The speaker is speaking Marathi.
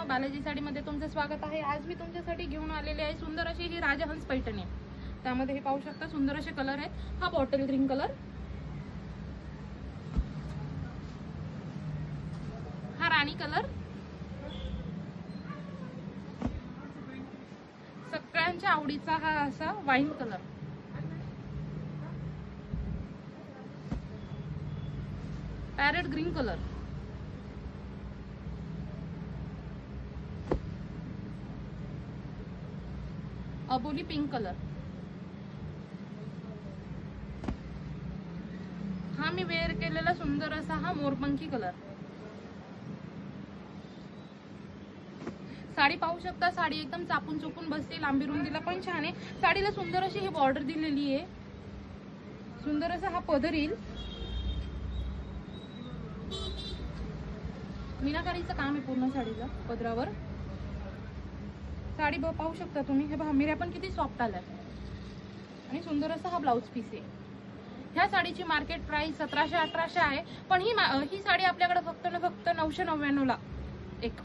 बालाजी साडीमध्ये तुमचं स्वागत आहे। आज मी तुमच्यासाठी घेऊन आलेले आहे सुंदर अशी ही राजहंस पैठणी। त्यामध्ये हे पाहू शकता सुंदर असे कलर आहेत। हा बॉटल ग्रीन कलर, हा राणी कलर, सगळ्यांच्या आवडीचा हा असा wine colour, parrot green colour, अबोली पिंक कलर, हा मी वेअर केलेला सुंदर असा हा मोरपंखी कलर। साडी पाहू शकता, साडी एकदम चापून चुपून बसते, लांबी रुंदीला पण छान आहे। साडीला सुंदर अशी ही बॉर्डर दिलेली आहे, सुंदर असा हा पदर येईल, मीनाकारीचं काम आहे पूर्ण साडीला पदरावर। साडी पाहू शकता तुम्ही, हे मिऱ्या पण किती सॉफ्ट आल्या आणि सुंदर असा हा ब्लाउज पीस आहे। ह्या साडीची मार्केट प्राइस 1700-1800 आहे, पण ही साडी आपल्याकडे फक्त 999 ला एक